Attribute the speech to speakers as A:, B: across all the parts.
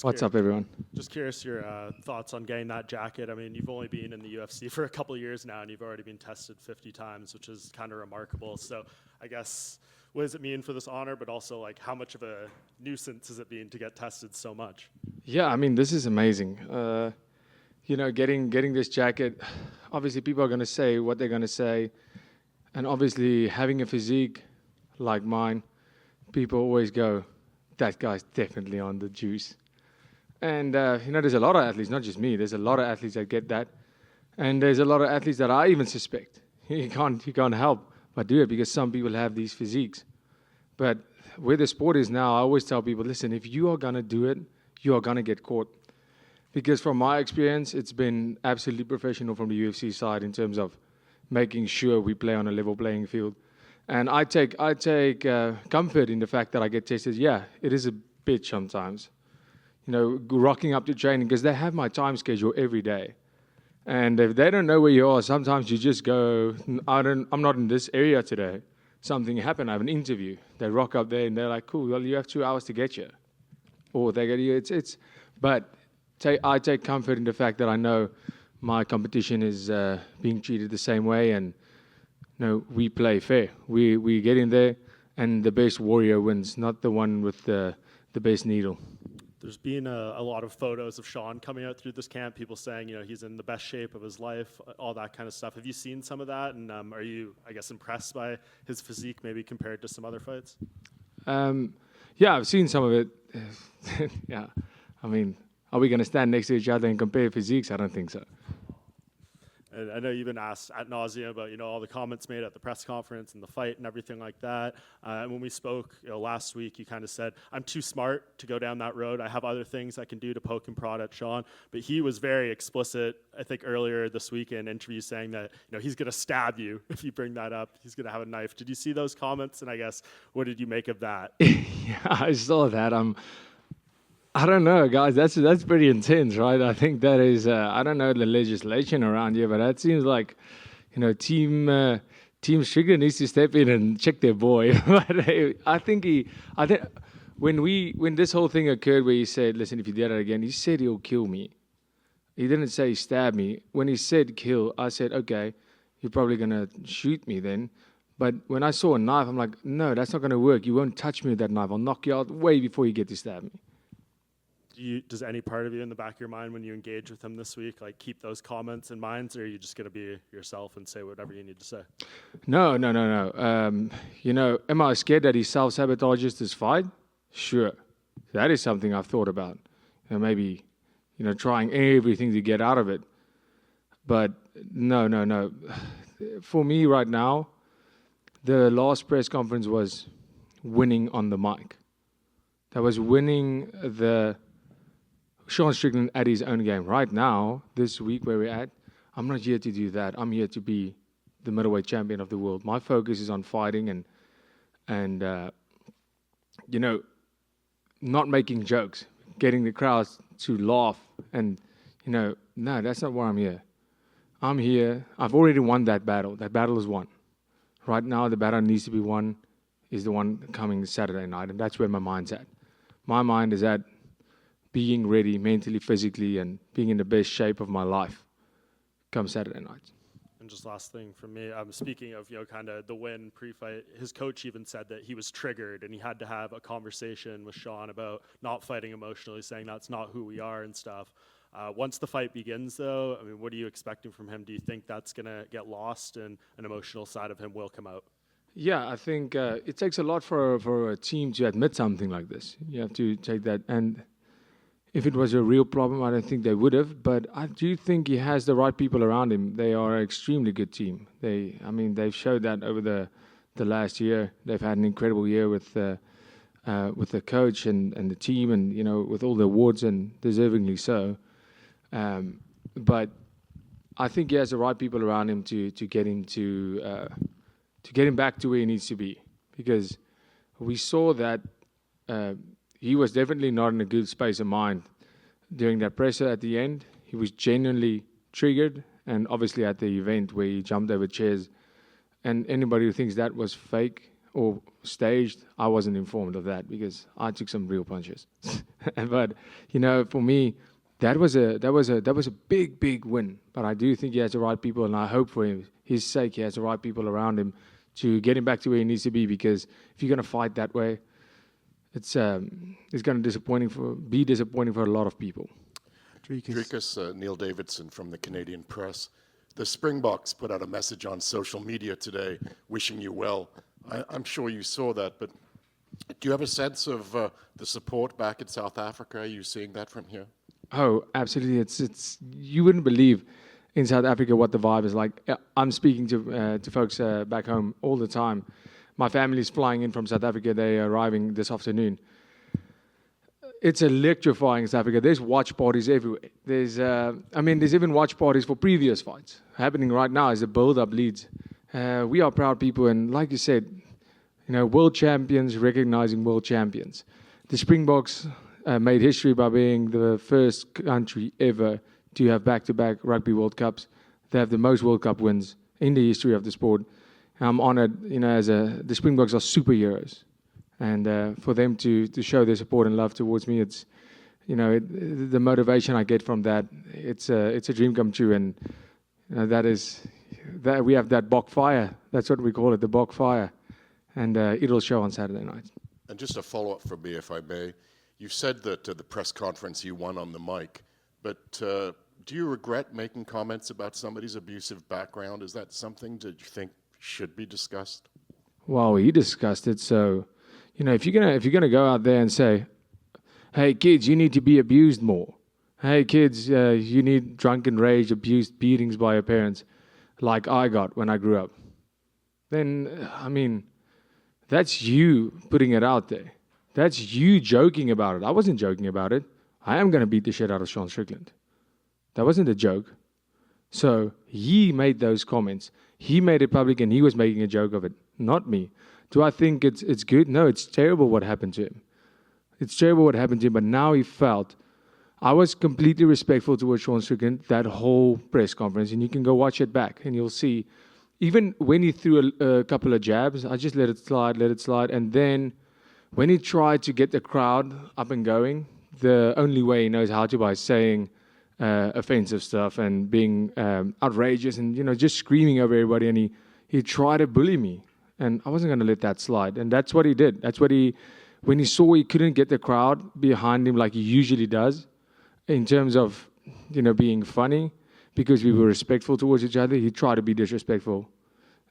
A: What's up, everyone?
B: Just curious your thoughts on getting that jacket. I mean, you've only been in the UFC for a couple of years now, and you've already been tested 50 times, which is kind of remarkable. So I guess, what does it mean for this honor, but also, like, how much of a nuisance is it being to get tested so much?
A: Yeah, I mean, this is amazing. Getting this jacket, obviously people are going to say what they're going to say. And obviously having a physique like mine, people always go, that guy's definitely on the juice. And, there's a lot of athletes, not just me, there's a lot of athletes that get that. And there's a lot of athletes that I even suspect. You can't help but do it because some people have these physiques. But where the sport is now, I always tell people, listen, if you are going to do it, you are going to get caught. Because from my experience, it's been absolutely professional from the UFC side in terms of making sure we play on a level playing field. And I take comfort in the fact that I get tested. Yeah, it is a bitch sometimes. Rocking up to training because they have my time schedule every day. And if they don't know where you are, sometimes you just go, I'm not in this area today. Something happened, I have an interview. They rock up there and they're like, cool, well, you have 2 hours to get here. Or they get you, I take comfort in the fact that I know my competition is being treated the same way, and we play fair. We get in there, and the best warrior wins, not the one with the best needle.
B: There's been a lot of photos of Sean coming out through this camp, people saying, he's in the best shape of his life, all that kind of stuff. Have you seen some of that? And are you, I guess, impressed by his physique maybe compared to some other fights?
A: Yeah, I've seen some of it. Yeah, I mean, are we going to stand next to each other and compare physiques? I don't think so.
B: And I know you've been asked ad nauseum about, all the comments made at the press conference and the fight and everything like that. And when we spoke last week, you kind of said, I'm too smart to go down that road. I have other things I can do to poke and prod at Sean. But he was very explicit, I think, earlier this week in an interview saying that, he's going to stab you if you bring that up. He's going to have a knife. Did you see those comments? And I guess, what did you make of that?
A: Yeah, I saw that. I don't know, guys. That's pretty intense, right? I think that is. I don't know the legislation around here, but that seems like, Team Strickland needs to step in and check their boy. But I think when this whole thing occurred, where he said, "Listen, if you did it again," he said he'll kill me. He didn't say stab me. When he said kill, I said, "Okay, you're probably gonna shoot me then." But when I saw a knife, I'm like, "No, that's not gonna work. You won't touch me with that knife. I'll knock you out way before you get to stab me."
B: Does any part of you in the back of your mind when you engage with him this week, like, keep those comments in mind, or are you just going to be yourself and say whatever you need to say?
A: No. Am I scared that he self-sabotages this fight? Sure. That is something I've thought about. Maybe, trying everything to get out of it. But no. For me right now, the last press conference was winning on the mic. That was winning the Sean Strickland at his own game. Right now, this week where we're at, I'm not here to do that. I'm here to be the middleweight champion of the world. My focus is on fighting and not making jokes, getting the crowds to laugh. And, no, that's not why I'm here. I'm here. I've already won that battle. That battle is won. Right now, the battle needs to be won is the one coming Saturday night, and that's where my mind's at. My mind is at being ready mentally, physically, and being in the best shape of my life come Saturday night.
B: And just last thing from me, speaking of, kind of the win pre-fight, his coach even said that he was triggered and he had to have a conversation with Sean about not fighting emotionally, saying that's not who we are and stuff. Once the fight begins, though, I mean, what are you expecting from him? Do you think that's going to get lost and an emotional side of him will come out?
A: Yeah, I think it takes a lot for a team to admit something like this. You have to take that. And if it was a real problem, I don't think they would have. But I do think he has the right people around him. They are an extremely good team. They've showed that over the last year. They've had an incredible year with the coach and the team, and with all the awards, and deservingly so. But I think he has the right people around him to get him to get him back to where he needs to be, because we saw that he was definitely not in a good space of mind during that presser at the end. He was genuinely triggered, and obviously at the event where he jumped over chairs. And anybody who thinks that was fake, or staged, I wasn't informed of that because I took some real punches. But for me, that was a big win. But I do think he has the right people, and I hope for his sake he has the right people around him to get him back to where he needs to be. Because if you're going to fight that way, it's going to be disappointing for a lot of people.
C: Dricus, Neil Davidson from the Canadian Press. The Springboks put out a message on social media today wishing you well. I'm sure you saw that, but do you have a sense of the support back in South Africa? Are you seeing that from here?
A: Oh, absolutely. It's you wouldn't believe in South Africa what the vibe is like. I'm speaking to folks back home all the time. My family's flying in from South Africa. They're arriving this afternoon. It's electrifying in South Africa. There's watch parties everywhere. There's even watch parties for previous fights happening right now as the build-up leads. We are proud people, and like you said, world champions recognizing world champions. The Springboks made history by being the first country ever to have back-to-back Rugby World Cups. They have the most World Cup wins in the history of the sport. I'm honored, the Springboks are superheroes. And for them to show their support and love towards me, it's, the motivation I get from that, it's a dream come true. And that we have that Bok fire. That's what we call it, the Bok fire. And it'll show on Saturday night.
C: And just a follow-up from me, if I may. You said that at the press conference you won on the mic, but do you regret making comments about somebody's abusive background? Is that something that you think should be discussed?
A: Well, he discussed it, so... if you're gonna go out there and say, "Hey kids, you need to be abused more. Hey kids, you need drunken rage, abused beatings by your parents, like I got when I grew up," then that's you putting it out there. That's you joking about it. I wasn't joking about it. I am gonna beat the shit out of Sean Strickland. That wasn't a joke. So he made those comments. He made it public, and he was making a joke of it, not me. Do I think it's good? No, it's terrible what happened to him. It's terrible what happened to him, but now he felt... I was completely respectful towards Sean Strickland that whole press conference, and you can go watch it back, and you'll see. Even when he threw a couple of jabs, I just let it slide, and then when he tried to get the crowd up and going, the only way he knows how to by saying offensive stuff and being outrageous and just screaming over everybody, and he tried to bully me. And I wasn't going to let that slide. And that's what he did. That's what when he saw he couldn't get the crowd behind him like he usually does, in terms of, being funny, because we were respectful towards each other, he tried to be disrespectful.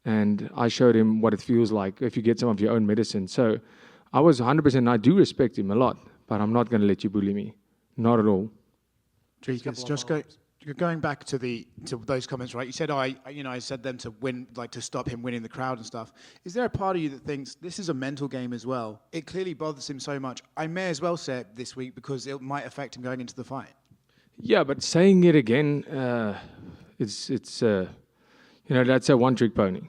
A: And I showed him what it feels like if you get some of your own medicine. So I was 100%, I do respect him a lot, but I'm not going to let you bully me. Not at all.
D: Dricus, just going back to those comments, right? You said I said them to win, like to stop him winning the crowd and stuff. Is there a part of you that thinks this is a mental game as well? It clearly bothers him so much. I may as well say it this week because it might affect him going into the fight.
A: Yeah, but saying it again, it's that's a one-trick pony.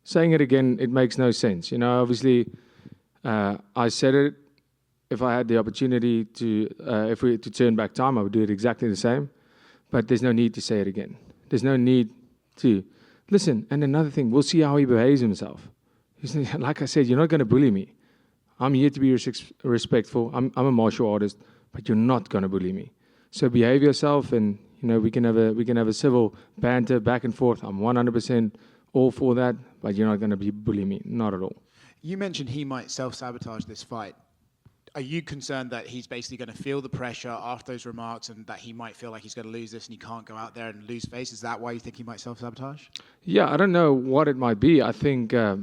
A: Saying it again, it makes no sense. Obviously, I said it. If I had the opportunity to turn back time, I would do it exactly the same. But there's no need to say it again. There's no need to listen. And another thing, we'll see how he behaves himself. Like I said, you're not going to bully me. I'm here to be respectful. I'm a martial artist, but you're not going to bully me. So behave yourself, and we can have a civil banter back and forth. I'm 100% all for that, but you're not going to be bullying me, not at all.
D: You mentioned he might self-sabotage this fight. Are you concerned that he's basically going to feel the pressure after those remarks and that he might feel like he's going to lose this and he can't go out there and lose face? Is that why you think he might self-sabotage?
A: Yeah, I don't know what it might be. I think, for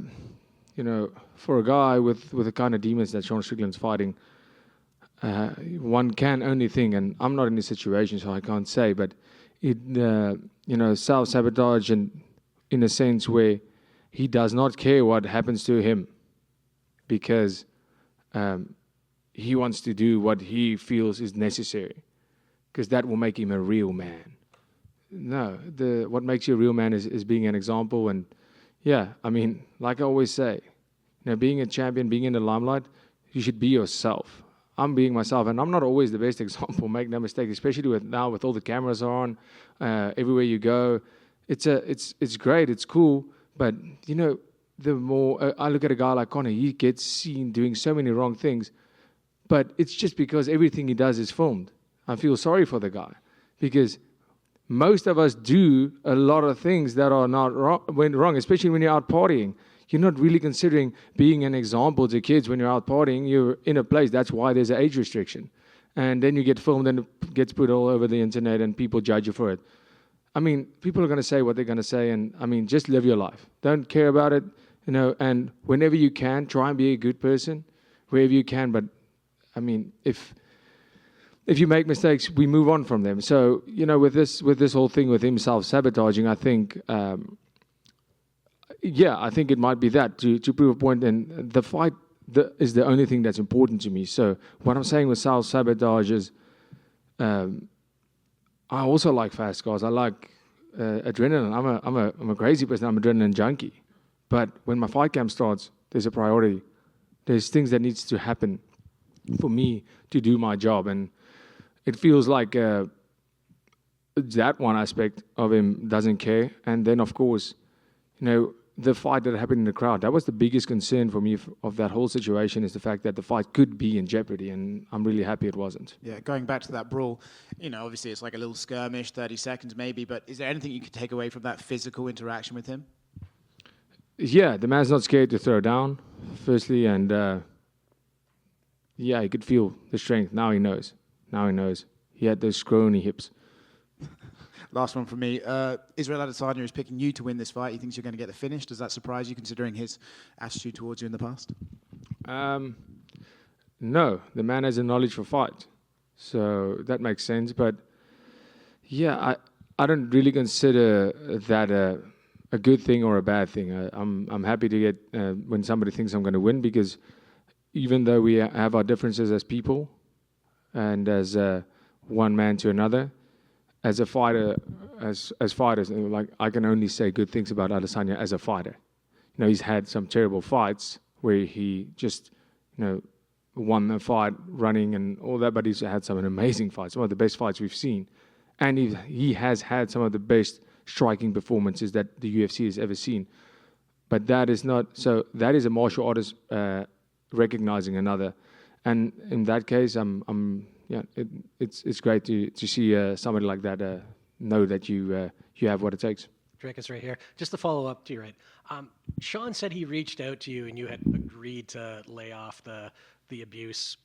A: a guy with the kind of demons that Sean Strickland's fighting, one can only think, and I'm not in this situation, so I can't say, but self-sabotage in a sense where he does not care what happens to him because he wants to do what he feels is necessary because that will make him a real man. No, what makes you a real man is being an example. And yeah, like I always say, being a champion, being in the limelight, you should be yourself. I'm being myself, and I'm not always the best example, make no mistake, especially with all the cameras on, everywhere you go. It's great, it's cool, but the more I look at a guy like Conor, he gets seen doing so many wrong things, but it's just because everything he does is filmed. I feel sorry for the guy because most of us do a lot of things that are not went wrong, especially when you're out partying. You're not really considering being an example to kids when you're out partying. You're in a place. That's why there's an age restriction. And then you get filmed and it gets put all over the internet and people judge you for it. I mean, people are going to say what they're going to say. And, I mean, just live your life. Don't care about it, and whenever you can, try and be a good person wherever you can. But, I mean, if you make mistakes, we move on from them. So, with this whole thing with him self-sabotaging, I think, I think it might be that to prove a point. And the fight is the only thing that's important to me. So what I'm saying with self-sabotage is I also like fast cars. I like adrenaline. I'm a crazy person. I'm an adrenaline junkie. But when my fight camp starts, there's a priority. There's things that needs to happen for me to do my job. And it feels like that one aspect of him doesn't care. And then, of course, the fight that happened in the crowd, that was the biggest concern for me of that whole situation, is the fact that the fight could be in jeopardy, and I'm really happy it wasn't.
D: Yeah, going back to that brawl, obviously it's like a little skirmish, 30 seconds maybe, but is there anything you could take away from that physical interaction with him?
A: Yeah, the man's not scared to throw down, firstly, and he could feel the strength. Now he knows. He had those scrawny hips.
D: Last one from me. Israel Adesanya is picking you to win this fight. He thinks you're going to get the finish. Does that surprise you, considering his attitude towards you in the past?
A: No, the man has a knowledge for fight, so that makes sense. But yeah, I don't really consider that a good thing or a bad thing. I'm happy to get when somebody thinks I'm going to win, because even though we have our differences as people and as one man to another, as a fighter, as fighters, like, I can only say good things about Adesanya as a fighter. He's had some terrible fights where he just, won the fight running and all that, but he's had some amazing fights, some of the best fights we've seen. And he has had some of the best striking performances that the UFC has ever seen. But that is not, so that is a martial artist recognizing another. And in that case, it's great to see somebody like that know that you have what it takes.
E: Dricus right here. Just to follow up to you, right? Sean said he reached out to you and you had agreed to lay off the abuse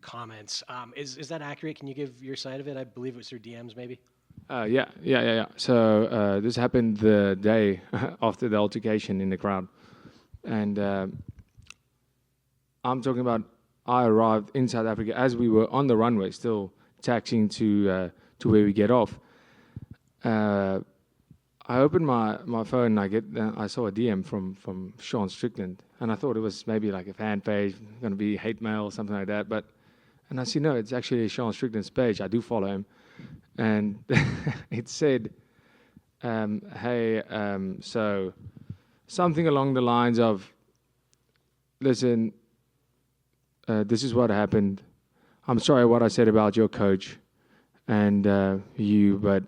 E: comments. Is that accurate? Can you give your side of it? I believe it was through DMs, maybe.
A: Yeah. So this happened the day after the altercation in the crowd, and I'm talking about. I arrived in South Africa as we were on the runway, still taxiing to where we get off. I opened my phone and I saw a DM from Sean Strickland, and I thought it was maybe like a fan page, going to be hate mail or something like that. And I see, no, it's actually Sean Strickland's page. I do follow him, and it said, "Hey, so something along the lines of, listen." This is what happened. I'm sorry what I said about your coach and you, but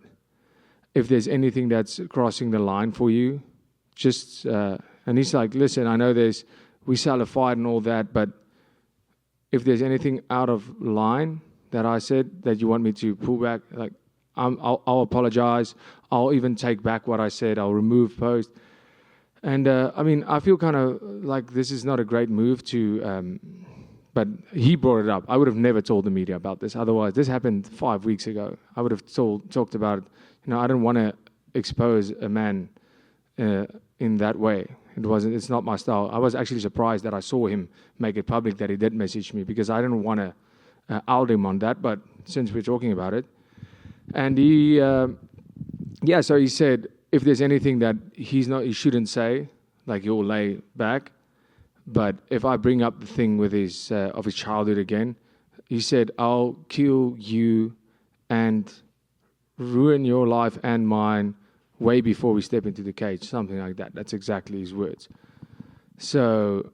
A: if there's anything that's crossing the line for you, just, and he's like, listen, I know we sell a fight and all that, but if there's anything out of line that I said that you want me to pull back, like, I'll apologize. I'll even take back what I said. I'll remove post. And I feel kind of like this is not a great move to, but he brought it up. I would have never told the media about this. Otherwise, this happened 5 weeks ago. I would have talked about it. I don't want to expose a man in that way. It's not my style. I was actually surprised that I saw him make it public that he did message me, because I didn't want to out him on that. But since we're talking about it, and so he said, if there's anything that he shouldn't say, like, he'll lay back. But if I bring up the thing with his childhood again, he said, I'll kill you and ruin your life and mine way before we step into the cage, something like that. That's exactly his words. So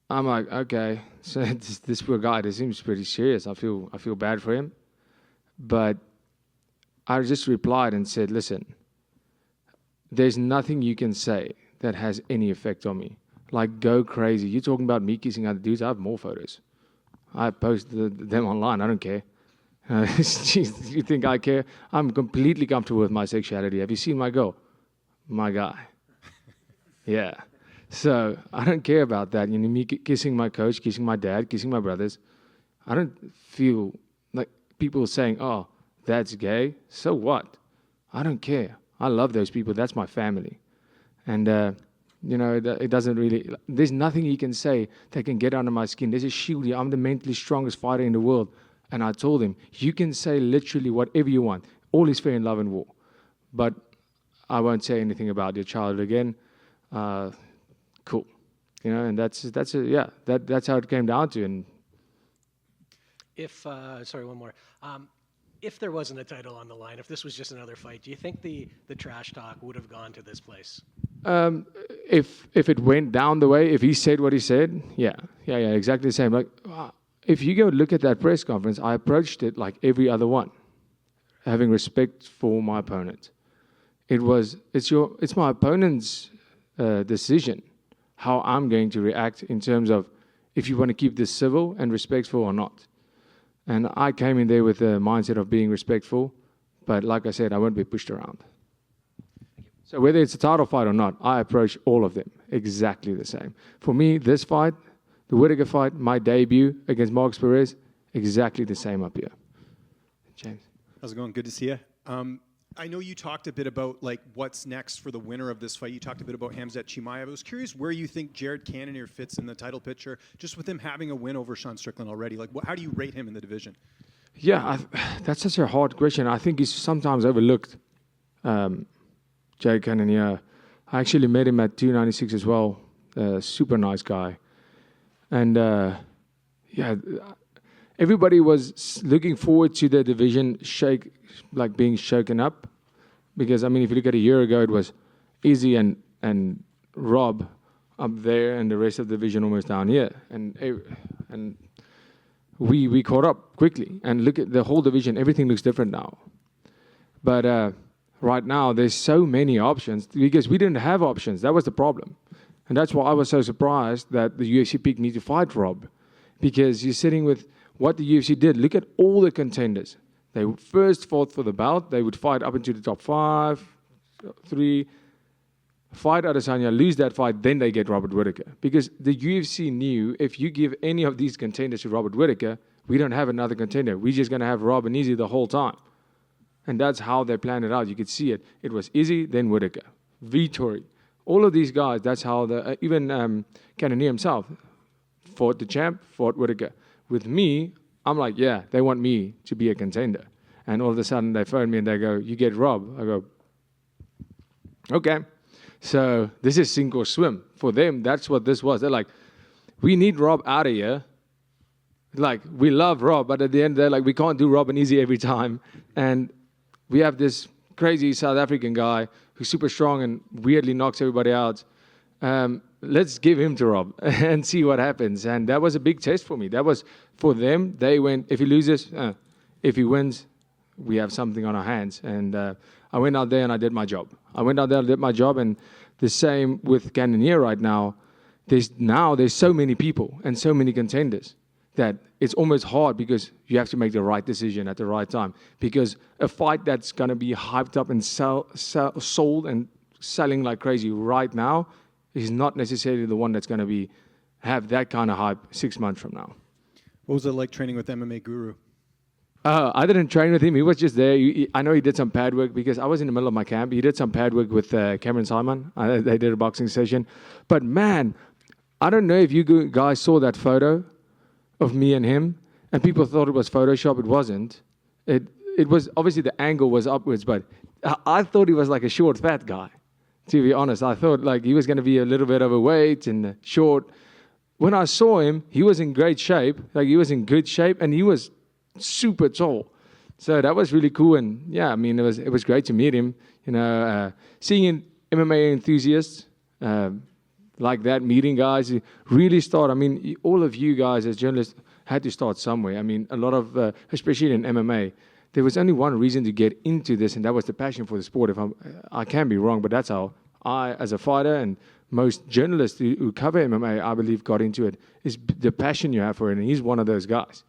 A: I'm like, okay, so this poor guy, this seems pretty serious. I feel bad for him. But I just replied and said, listen, there's nothing you can say that has any effect on me. Like, go crazy. You're talking about me kissing other dudes. I have more photos. I post them online. I don't care. Jeez, you think I care? I'm completely comfortable with my sexuality. Have you seen my girl? My guy. Yeah. So I don't care about that. You know, me kissing my coach, kissing my dad, kissing my brothers. I don't feel like people saying, oh, that's gay. So what? I don't care. I love those people. That's my family. And, you know, it doesn't really, there's nothing you can say that can get under my skin. There's a shield here. I'm the mentally strongest fighter in the world. And I told him, you can say literally whatever you want. All is fair in love and war. But I won't say anything about your child again. Cool. You know, and that's how it came down to. And
E: sorry, one more. If there wasn't a title on the line, if this was just another fight, do you think the trash talk would have gone to this place?
A: If it went down the way, if he said what he said, yeah, exactly the same. Like, if you go look at that press conference, I approached it like every other one, having respect for my opponent. It's my opponent's decision how I'm going to react in terms of if you want to keep this civil and respectful or not. And I came in there with the mindset of being respectful, but like I said, I won't be pushed around. So whether it's a title fight or not, I approach all of them exactly the same. For me, this fight, the Whittaker fight, my debut against Marcus Perez, exactly the same up here. James.
F: How's it going? Good to see you. I know you talked a bit about like what's next for the winner of this fight. You talked a bit about Khamzat Chimaev. I was curious where you think Jared Cannonier fits in the title picture, just with him having a win over Sean Strickland already. Like, how do you rate him in the division?
A: Yeah, that's such a hard question. I think he's sometimes overlooked. Jared Cannonier. I actually met him at 296 as well. Super nice guy. And everybody was looking forward to the division being shaken up. Because, I mean, if you look at a year ago, it was Izzy and Rob up there and the rest of the division almost down here. And we caught up quickly. And look at the whole division. Everything looks different now. But right now, there's so many options because we didn't have options. That was the problem. And that's why I was so surprised that the UFC picked me to fight Rob. Because you're sitting with what the UFC did. Look at all the contenders. They first fought for the belt. They would fight up into the top 5, 3, fight Adesanya, lose that fight, then they get Robert Whittaker. Because the UFC knew if you give any of these contenders to Robert Whittaker, we don't have another contender. We're just going to have Rob and Izzy the whole time. And that's how they planned it out. You could see it. It was Izzy, then Whittaker. Vittori. All of these guys, that's how even Cannonier himself fought the champ, fought Whittaker. With me, I'm like, yeah, they want me to be a contender. And all of a sudden they phone me and they go, you get Rob. I go, okay. So this is sink or swim. For them, that's what this was. They're like, we need Rob out of here. Like, we love Rob, but at the end, they're like, we can't do Rob and Izzy every time. And we have this crazy South African guy who's super strong and weirdly knocks everybody out. Let's give him to Rob and see what happens. And that was a big test for me. That was for them. They went, if he loses, if he wins, we have something on our hands. And I went out there and I did my job. And the same with Cannonier right now. There's so many people and so many contenders that it's almost hard because you have to make the right decision at the right time. Because a fight that's going to be hyped up and sold and selling like crazy right now is not necessarily the one that's going to have that kind of hype 6 months from now.
F: What was it like training with MMA Guru?
A: I didn't train with him. He was just there. I know he did some pad work because I was in the middle of my camp. He did some pad work with Cameron Simon. They did a boxing session. But man, I don't know if you guys saw that photo of me and him, and people thought it was Photoshop. It wasn't. It was, obviously the angle was upwards, but I thought he was like a short, fat guy, to be honest. I thought like he was going to be a little bit overweight and short. When I saw him, he was in great shape. Like, he was in good shape, and he was super tall. So that was really cool. And yeah, I mean, it was great to meet him. You know, seeing MMA enthusiasts like that, meeting guys who really start. I mean, all of you guys as journalists had to start somewhere. I mean, a lot of, especially in MMA, there was only one reason to get into this, and that was the passion for the sport. I can be wrong, but that's how I, as a fighter, and most journalists who cover MMA, I believe, got into it, is the passion you have for it, and he's one of those guys.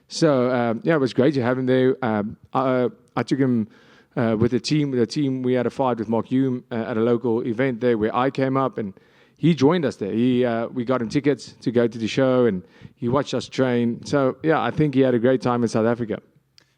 A: So, it was great to have him there. I took him with the team. The team, we had a fight with Mark Hume at a local event there where I came up, and he joined us there. We got him tickets to go to the show, and he watched us train. So, I think he had a great time in South Africa.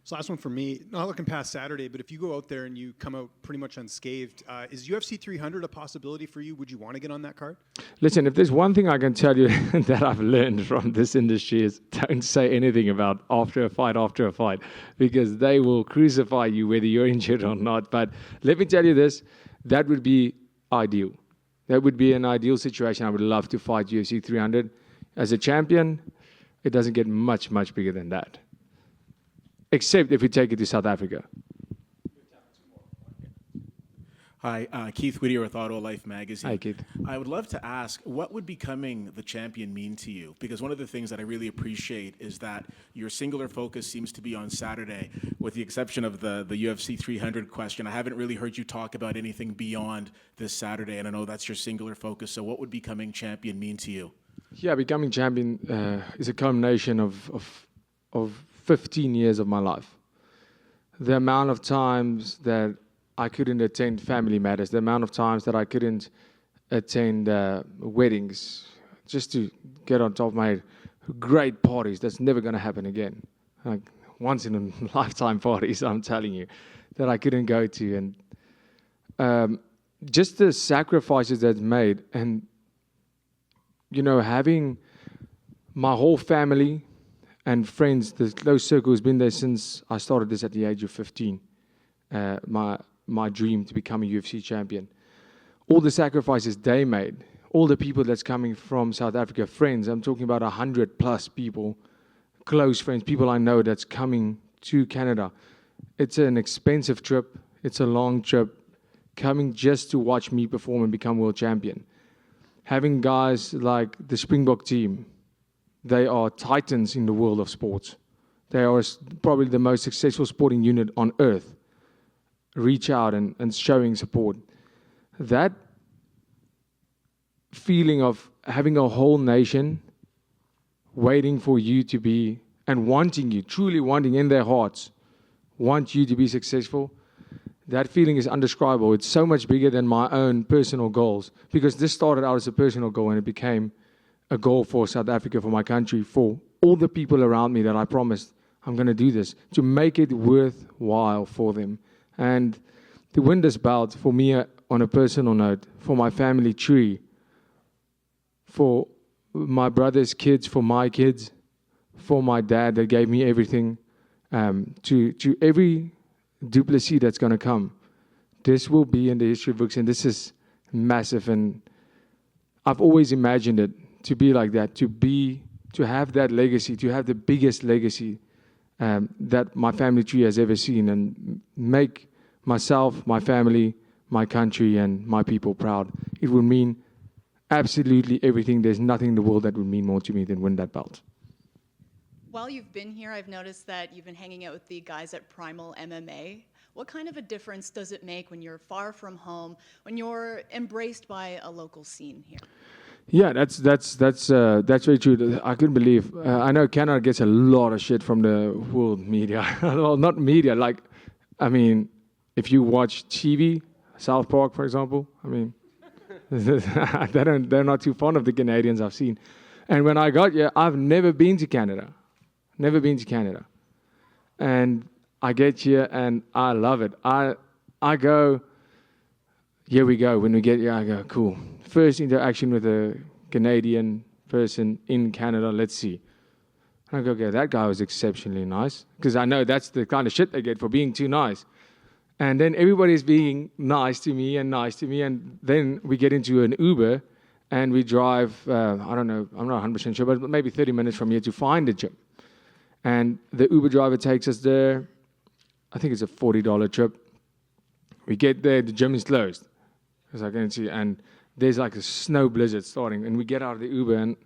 F: So last one for me, not looking past Saturday, but if you go out there and you come out pretty much unscathed, is UFC 300 a possibility for you? Would you want to get on that card?
A: Listen, if there's one thing I can tell you that I've learned from this industry is don't say anything about after a fight, because they will crucify you whether you're injured or not. But let me tell you this, that would be ideal. That would be an ideal situation. I would love to fight UFC 300. As a champion, it doesn't get much, much bigger than that. Except if we take it to South Africa.
G: Hi, Keith Whittier with Auto Life Magazine.
A: Hi, Keith.
G: I would love to ask, what would becoming the champion mean to you? Because one of the things that I really appreciate is that your singular focus seems to be on Saturday, with the exception of the UFC 300 question. I haven't really heard you talk about anything beyond this Saturday, and I know that's your singular focus. So what would becoming champion mean to you?
A: Yeah, becoming champion is a culmination of 15 years of my life. The amount of times that I couldn't attend family matters, the amount of times that I couldn't attend weddings, just to get on top of my head, great parties, that's never going to happen again. Like once in a lifetime parties, I'm telling you, that I couldn't go to. And just the sacrifices that's made, and, having my whole family and friends, the close circle has been there since I started this at the age of 15. My dream to become a UFC champion. All the sacrifices they made, all the people that's coming from South Africa, friends, I'm talking about 100+ people, close friends, people I know that's coming to Canada. It's an expensive trip. It's a long trip. Coming just to watch me perform and become world champion. Having guys like the Springbok team, they are titans in the world of sports. They are probably the most successful sporting unit on earth. Reach out and showing support. That feeling of having a whole nation waiting for you to be, and wanting you, truly wanting in their hearts, want you to be successful, that feeling is undescribable. It's so much bigger than my own personal goals, because this started out as a personal goal and it became a goal for South Africa, for my country, for all the people around me that I promised I'm going to do this, to make it worthwhile for them. And to win this bout, for me, on a personal note, for my family tree, for my brother's kids, for my kids, for my dad that gave me everything, to every Du Plessis that's going to come, this will be in the history books, and this is massive. And I've always imagined it to be like that, to have that legacy, to have the biggest legacy that my family tree has ever seen, and make myself, my family, my country, and my people proud. It would mean absolutely everything. There's nothing in the world that would mean more to me than win that belt.
H: While you've been here, I've noticed that you've been hanging out with the guys at Primal MMA. What kind of a difference does it make when you're far from home, when you're embraced by a local scene here?
A: Yeah, that's very true. I couldn't believe. I know Canada gets a lot of shit from the world media. Well, not media. If you watch TV, South Park, for example, they're not too fond of the Canadians I've seen. And when I got here, I've never been to Canada. And I get here and I love it. I go, here we go. When we get here, I go, cool. First interaction with a Canadian person in Canada, let's see. And I go, okay, that guy was exceptionally nice. Because I know that's the kind of shit they get for being too nice. And then everybody's being nice to me. And then we get into an Uber and we drive, I don't know, I'm not 100% sure, but maybe 30 minutes from here to find a gym. And the Uber driver takes us there. I think it's a $40 trip. We get there, the gym is closed, as I can see, and there's like a snow blizzard starting. And we get out of the Uber, and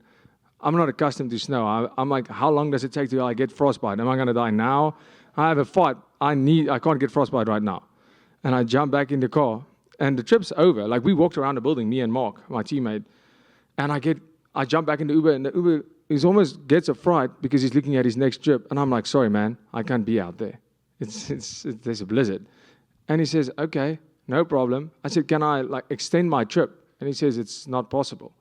A: I'm not accustomed to snow. I'm like, how long does it take till I get frostbite? Am I going to die now? I have a fight. I can't get frostbite right now. And I jump back in the car, And the trip's over. Like, we walked around the building, me and Mark, my teammate, and I jump back into Uber, and the Uber he almost gets a fright because he's looking at his next trip. And I'm like, sorry, man, I can't be out there. There's a blizzard. And he says, okay, no problem. I said, can I extend my trip? And he says, it's not possible.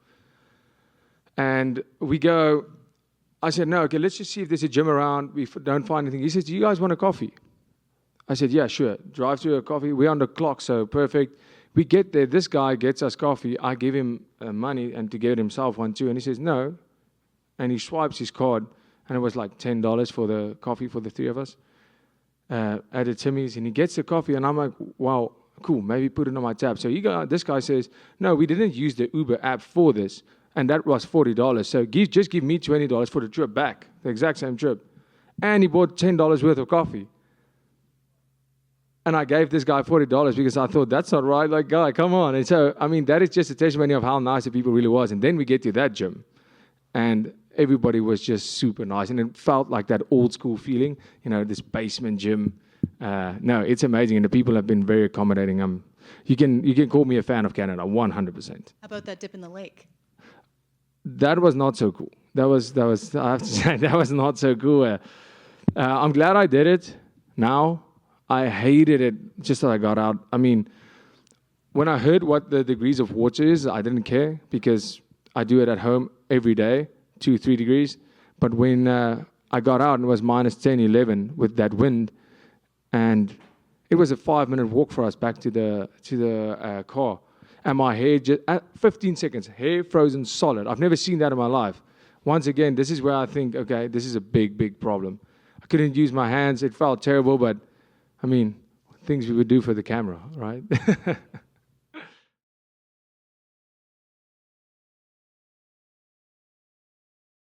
A: And we go, I said, no, okay, let's just see if there's a gym around. We don't find anything. He says, do you guys want a coffee? I said, yeah, sure. Drive to a coffee. We're on the clock, so perfect. We get there. This guy gets us coffee. I give him money and to get himself one too. And he says, no. And he swipes his card. And it was like $10 for the coffee for the three of us at a Timmy's. And he gets the coffee. And I'm like, wow, cool. Maybe put it on my tab. So this guy says, no, we didn't use the Uber app for this. And that was $40. So just give me $20 for the trip back, the exact same trip. And he bought $10 worth of coffee. And I gave this guy $40 because I thought, that's not right. Like, guy, come on. And so, I mean, that is just a testimony of how nice the people really was. And then we get to that gym. And everybody was just super nice. And it felt like that old school feeling, this basement gym. No, it's amazing. And the people have been very accommodating. You can call me a fan of Canada, 100%.
H: How about that dip in the lake?
A: That was not so cool. That was I have to say, that was not so cool. I'm glad I did it now. I hated it just as I got out. I mean, when I heard what the degrees of water is, I didn't care because I do it at home every day, 2-3 degrees. But when I got out, and it was minus 10, 11 with that wind, and it was a 5-minute walk for us back to the car. And my hair, just at 15 seconds, hair frozen solid. I've never seen that in my life. Once again, this is where I think, okay, this is a big, big problem. I couldn't use my hands. It felt terrible, but, I mean, things we would do for the camera, right?